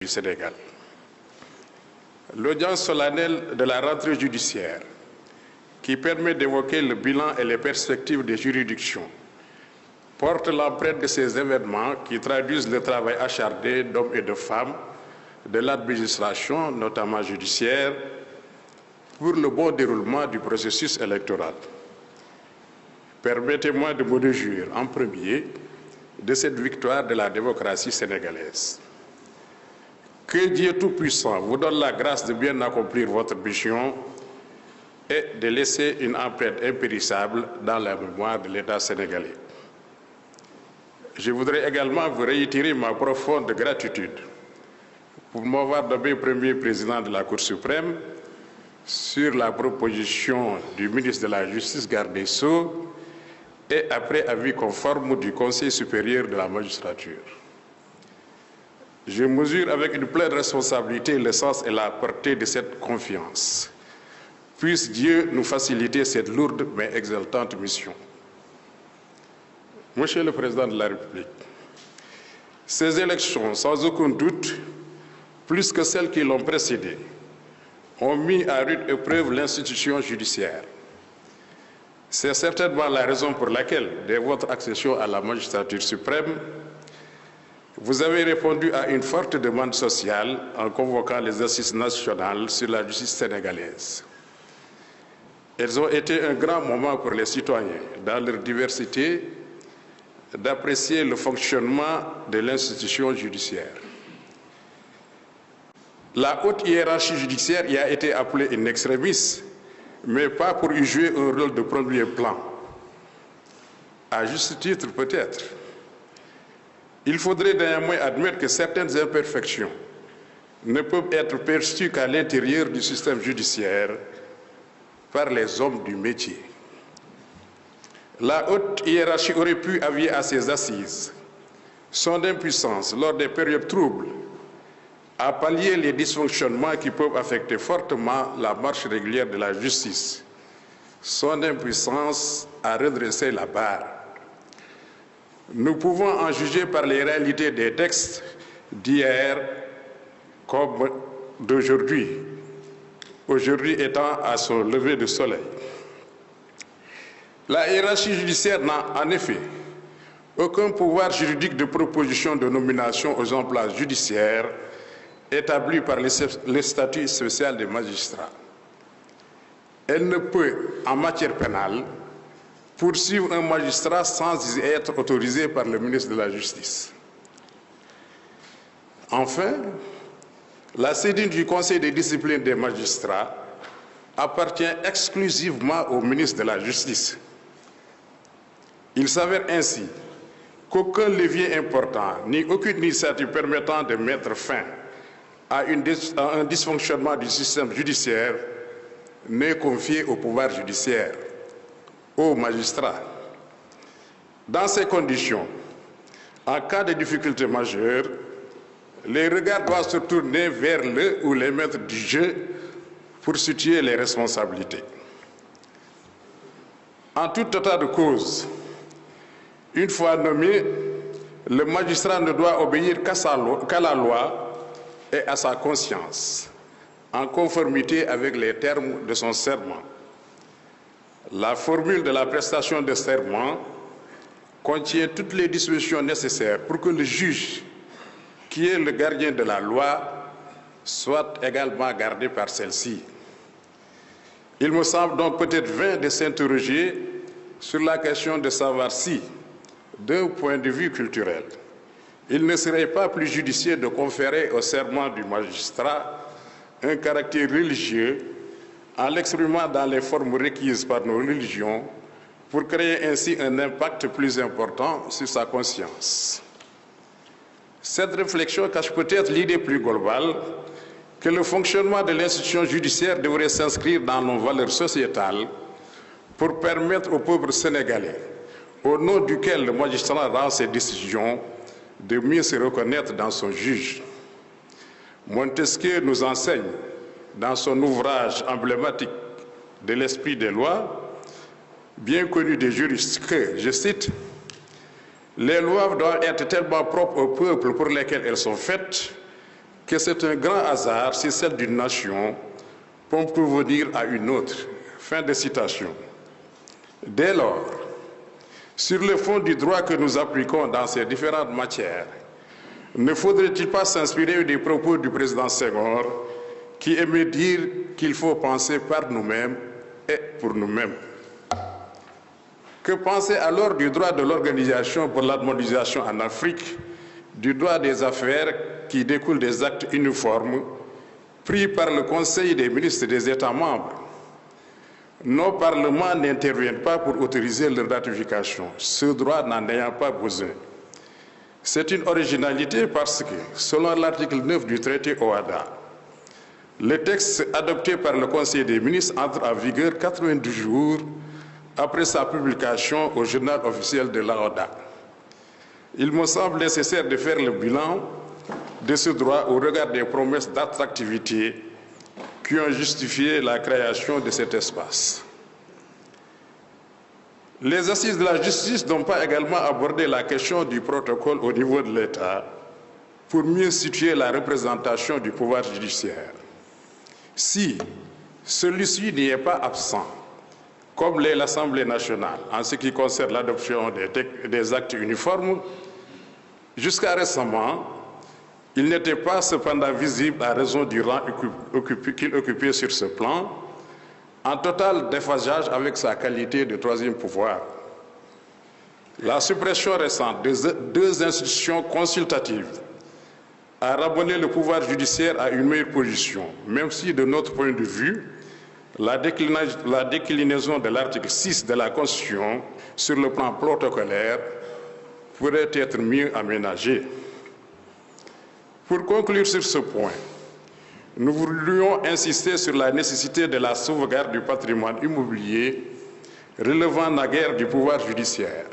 du Sénégal. L'audience solennelle de la rentrée judiciaire, qui permet d'évoquer le bilan et les perspectives des juridictions, porte l'empreinte de ces événements qui traduisent le travail acharné d'hommes et de femmes de l'administration, notamment judiciaire, pour le bon déroulement du processus électoral. Permettez-moi de me réjouir en premier de cette victoire de la démocratie sénégalaise. Que Dieu Tout-Puissant vous donne la grâce de bien accomplir votre mission et de laisser une empreinte impérissable dans la mémoire de l'État sénégalais. Je voudrais également vous réitérer ma profonde gratitude pour m'avoir nommé premier président de la Cour suprême sur la proposition du ministre de la Justice, garde des Sceaux, et après avis conforme du Conseil supérieur de la magistrature. Je mesure avec une pleine responsabilité le sens et la portée de cette confiance. Puisse Dieu nous faciliter cette lourde mais exaltante mission. Monsieur le Président de la République, ces élections, sans aucun doute, plus que celles qui l'ont précédée, ont mis à rude épreuve l'institution judiciaire. C'est certainement la raison pour laquelle, dès votre accession à la magistrature suprême, vous avez répondu à une forte demande sociale en convoquant les assises nationales sur la justice sénégalaise. Elles ont été un grand moment pour les citoyens, dans leur diversité, d'apprécier le fonctionnement de l'institution judiciaire. La haute hiérarchie judiciaire y a été appelée in extremis, mais pas pour y jouer un rôle de premier plan. À juste titre, peut-être. Il faudrait néanmoins admettre que certaines imperfections ne peuvent être perçues qu'à l'intérieur du système judiciaire par les hommes du métier. La haute hiérarchie aurait pu avouer à ses assises son impuissance lors des périodes troubles à pallier les dysfonctionnements qui peuvent affecter fortement la marche régulière de la justice, son impuissance à redresser la barre. Nous pouvons en juger par les réalités des textes d'hier comme d'aujourd'hui, aujourd'hui étant à son lever de soleil. La hiérarchie judiciaire n'a en effet aucun pouvoir juridique de proposition de nomination aux emplois judiciaires établi par le statut spécial des magistrats. Elle ne peut, en matière pénale, poursuivre un magistrat sans y être autorisé par le ministre de la Justice. Enfin, la saisine du Conseil de discipline des magistrats appartient exclusivement au ministre de la Justice. Il s'avère ainsi qu'aucun levier important, ni aucune initiative permettant de mettre fin à un dysfonctionnement du système judiciaire n'est confié au pouvoir judiciaire, aux magistrats. Dans ces conditions, en cas de difficulté majeure, les regards doivent se tourner vers le ou les maîtres du jeu pour situer les responsabilités. En tout état de cause, une fois nommé, le magistrat ne doit obéir qu'à la loi et à sa conscience, en conformité avec les termes de son serment. La formule de la prestation de serment contient toutes les dispositions nécessaires pour que le juge, qui est le gardien de la loi, soit également gardé par celle-ci. Il me semble donc peut-être vain de s'interroger sur la question de savoir si, d'un point de vue culturel, il ne serait pas plus judicieux de conférer au serment du magistrat un caractère religieux en l'exprimant dans les formes requises par nos religions pour créer ainsi un impact plus important sur sa conscience. Cette réflexion cache peut-être l'idée plus globale que le fonctionnement de l'institution judiciaire devrait s'inscrire dans nos valeurs sociétales pour permettre au peuple sénégalais, au nom duquel le magistrat rend ses décisions, de mieux se reconnaître dans son juge. Montesquieu nous enseigne, dans son ouvrage emblématique de l'esprit des lois, bien connu des juristes, que, je cite, « Les lois doivent être tellement propres au peuple pour lesquels elles sont faites que c'est un grand hasard si celle d'une nation peut provenir à une autre. Fin de citation. Dès lors, sur le fond du droit que nous appliquons dans ces différentes matières, ne faudrait-il pas s'inspirer des propos du président Senghor qui aimait dire qu'il faut penser par nous-mêmes et pour nous-mêmes? Que penser alors du droit de l'Organisation pour l'harmonisation en Afrique, du droit des affaires qui découle des actes uniformes pris par le Conseil des ministres des États membres? Nos parlements n'interviennent pas pour autoriser leur ratification, ce droit n'en ayant pas besoin. C'est une originalité parce que, selon l'article 9 du traité OHADA, le texte adopté par le Conseil des ministres entre en vigueur 90 jours après sa publication au journal officiel de l'OHADA. Il me semble nécessaire de faire le bilan de ce droit au regard des promesses d'attractivité qui ont justifié la création de cet espace. Les assises de la justice n'ont pas également abordé la question du protocole au niveau de l'État pour mieux situer la représentation du pouvoir judiciaire. Si celui-ci n'y est pas absent, comme l'est l'Assemblée nationale en ce qui concerne l'adoption des actes uniformes, jusqu'à récemment, il n'était pas cependant visible à raison du rang qu'il occupait sur ce plan, en total déphasage avec sa qualité de troisième pouvoir. La suppression récente de deux institutions consultatives a ramené le pouvoir judiciaire à une meilleure position, même si, de notre point de vue, la déclinaison de l'article 6 de la Constitution sur le plan protocolaire pourrait être mieux aménagée. Pour conclure sur ce point, nous voulions insister sur la nécessité de la sauvegarde du patrimoine immobilier relevant naguère du pouvoir judiciaire.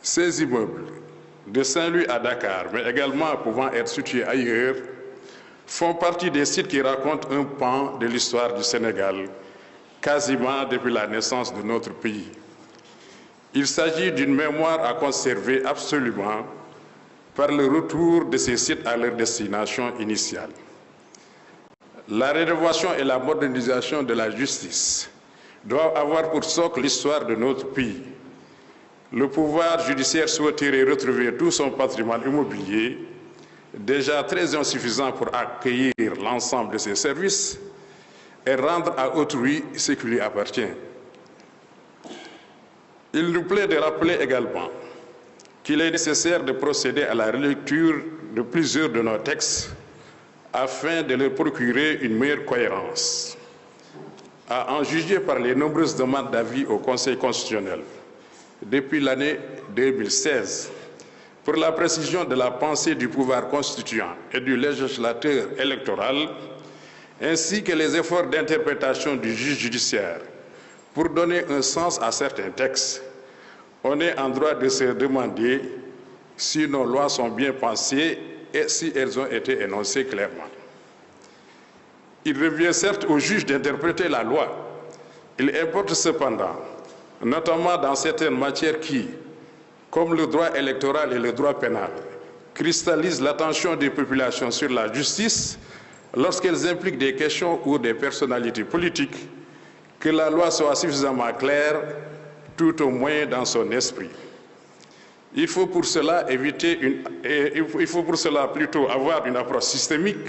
Ces immeubles, de Saint-Louis à Dakar, mais également pouvant être situés ailleurs, font partie des sites qui racontent un pan de l'histoire du Sénégal, quasiment depuis la naissance de notre pays. Il s'agit d'une mémoire à conserver absolument par le retour de ces sites à leur destination initiale. La rénovation et la modernisation de la justice doivent avoir pour socle l'histoire de notre pays. Le pouvoir judiciaire souhaiterait retrouver tout son patrimoine immobilier, déjà très insuffisant pour accueillir l'ensemble de ses services, et rendre à autrui ce qui lui appartient. Il nous plaît de rappeler également qu'il est nécessaire de procéder à la relecture de plusieurs de nos textes afin de leur procurer une meilleure cohérence. À en juger par les nombreuses demandes d'avis au Conseil constitutionnel depuis l'année 2016 pour la précision de la pensée du pouvoir constituant et du législateur électoral, ainsi que les efforts d'interprétation du juge judiciaire pour donner un sens à certains textes, on est en droit de se demander si nos lois sont bien pensées et si elles ont été énoncées clairement. Il revient certes au juge d'interpréter la loi. Il importe cependant, notamment dans certaines matières qui, comme le droit électoral et le droit pénal, cristallisent l'attention des populations sur la justice lorsqu'elles impliquent des questions ou des personnalités politiques, que la loi soit suffisamment claire, tout au moins dans son esprit. Il faut pour cela plutôt avoir une approche systémique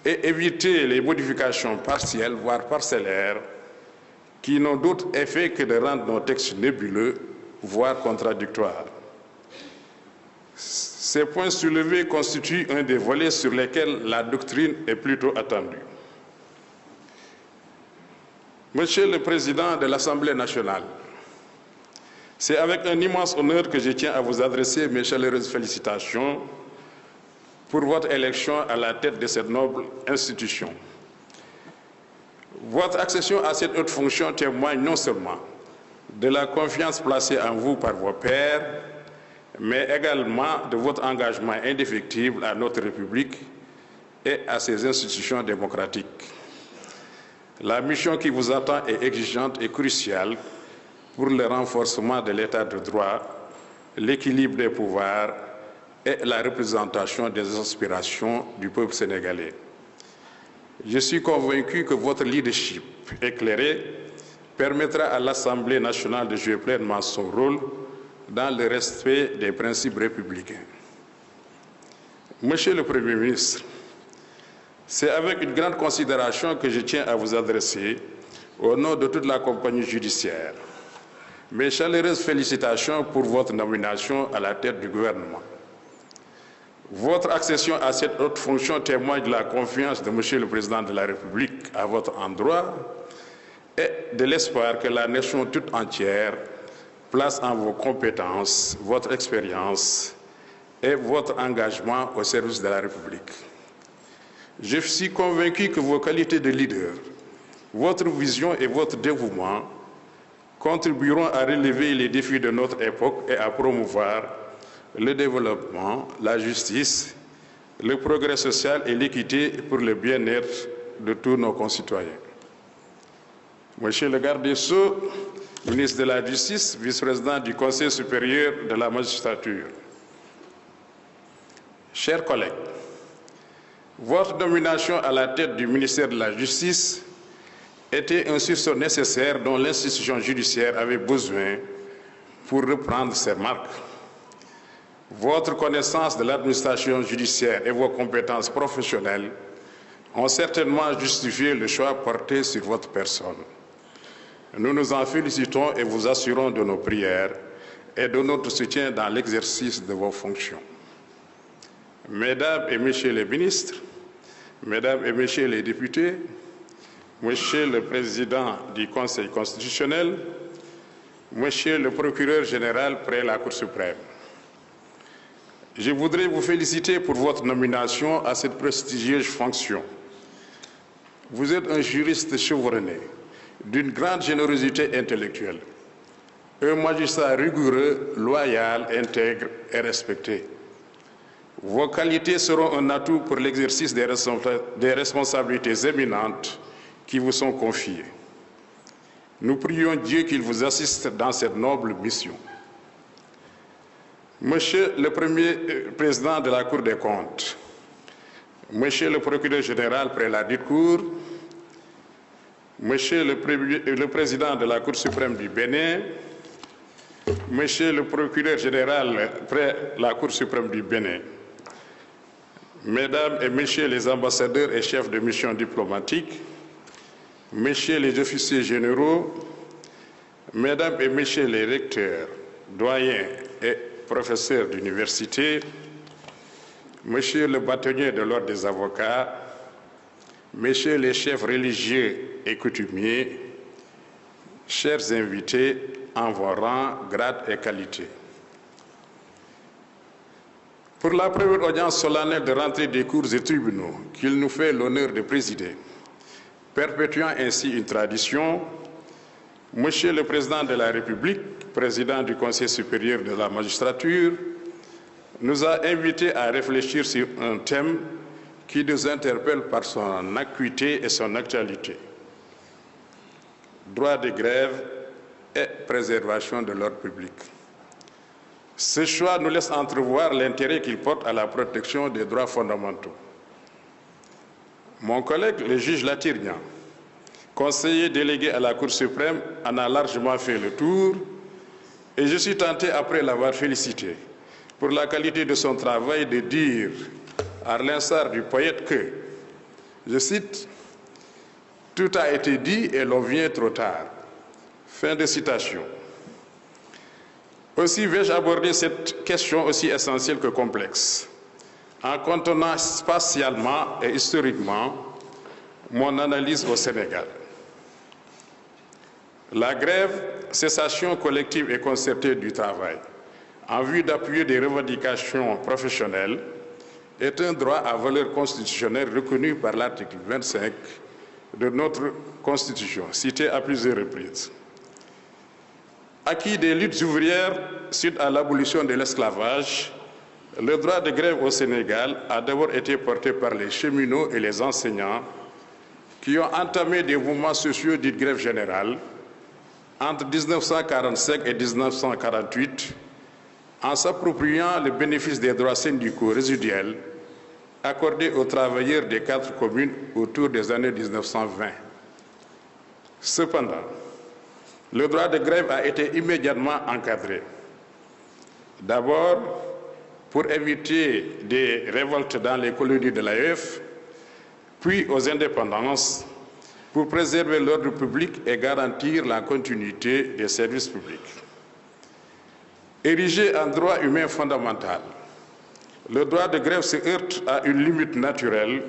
et éviter les modifications partielles, voire parcellaires, qui n'ont d'autre effet que de rendre nos textes nébuleux, voire contradictoires. Ces points soulevés constituent un des volets sur lesquels la doctrine est plutôt attendue. Monsieur le Président de l'Assemblée nationale, c'est avec un immense honneur que je tiens à vous adresser mes chaleureuses félicitations pour votre élection à la tête de cette noble institution. Votre accession à cette haute fonction témoigne non seulement de la confiance placée en vous par vos pairs, mais également de votre engagement indéfectible à notre République et à ses institutions démocratiques. La mission qui vous attend est exigeante et cruciale pour le renforcement de l'état de droit, l'équilibre des pouvoirs, est la représentation des aspirations du peuple sénégalais. Je suis convaincu que votre leadership éclairé permettra à l'Assemblée nationale de jouer pleinement son rôle dans le respect des principes républicains. Monsieur le Premier ministre, c'est avec une grande considération que je tiens à vous adresser, au nom de toute la compagnie judiciaire, mes chaleureuses félicitations pour votre nomination à la tête du gouvernement. Votre accession à cette haute fonction témoigne de la confiance de Monsieur le Président de la République à votre endroit et de l'espoir que la nation toute entière place en vos compétences, votre expérience et votre engagement au service de la République. Je suis convaincu que vos qualités de leader, votre vision et votre dévouement contribueront à relever les défis de notre époque et à promouvoir le développement, la justice, le progrès social et l'équité pour le bien-être de tous nos concitoyens. Monsieur le garde des Sceaux, ministre de la Justice, vice-président du Conseil supérieur de la magistrature. Chers collègues, votre nomination à la tête du ministère de la Justice était un sursaut nécessaire dont l'institution judiciaire avait besoin pour reprendre ses marques. Votre connaissance de l'administration judiciaire et vos compétences professionnelles ont certainement justifié le choix porté sur votre personne. Nous nous en félicitons et vous assurons de nos prières et de notre soutien dans l'exercice de vos fonctions. Mesdames et Messieurs les ministres, Mesdames et Messieurs les députés, Monsieur le Président du Conseil constitutionnel, Monsieur le Procureur général près la Cour suprême, je voudrais vous féliciter pour votre nomination à cette prestigieuse fonction. Vous êtes un juriste chevronné, d'une grande générosité intellectuelle, un magistrat rigoureux, loyal, intègre et respecté. Vos qualités seront un atout pour l'exercice des responsabilités éminentes qui vous sont confiées. Nous prions Dieu qu'il vous assiste dans cette noble mission. Monsieur le Premier Président de la Cour des comptes, Monsieur le Procureur général près la dite Cour, Monsieur le Président de la Cour suprême du Bénin, Monsieur le Procureur général près la Cour suprême du Bénin, Mesdames et Messieurs les ambassadeurs et chefs de mission diplomatique, Messieurs les officiers généraux, Mesdames et Messieurs les recteurs, doyens et professeurs d'université, Monsieur le bâtonnier de l'ordre des avocats, Messieurs les chefs religieux et coutumiers, chers invités en vos rangs, grades et qualités. Pour la première audience solennelle de rentrée des cours et tribunaux qu'il nous fait l'honneur de présider, perpétuant ainsi une tradition, Monsieur le Président de la République, Président du Conseil supérieur de la magistrature, nous a invités à réfléchir sur un thème qui nous interpelle par son acuité et son actualité. Droit de grève et préservation de l'ordre public. Ce choix nous laisse entrevoir l'intérêt qu'il porte à la protection des droits fondamentaux. Mon collègue, le juge Latirnian, conseiller délégué à la Cour suprême, en a largement fait le tour et je suis tenté, après l'avoir félicité pour la qualité de son travail, de dire, à l'instar du poète, que, je cite, « Tout a été dit et l'on vient trop tard ». Fin de citation. Aussi vais-je aborder cette question aussi essentielle que complexe, en contenant spatialement et historiquement mon analyse au Sénégal. La grève, cessation collective et concertée du travail, en vue d'appuyer des revendications professionnelles, est un droit à valeur constitutionnelle reconnu par l'article 25 de notre Constitution, cité à plusieurs reprises. Acquis des luttes ouvrières suite à l'abolition de l'esclavage, le droit de grève au Sénégal a d'abord été porté par les cheminots et les enseignants qui ont entamé des mouvements sociaux dits grève générale entre 1945 et 1948 en s'appropriant le bénéfice des droits syndicaux résiduels accordés aux travailleurs des 4 communes autour des années 1920. Cependant, le droit de grève a été immédiatement encadré. D'abord, pour éviter des révoltes dans les colonies de l'AEF, puis aux indépendances, pour préserver l'ordre public et garantir la continuité des services publics. Érigé en droit humain fondamental, le droit de grève se heurte à une limite naturelle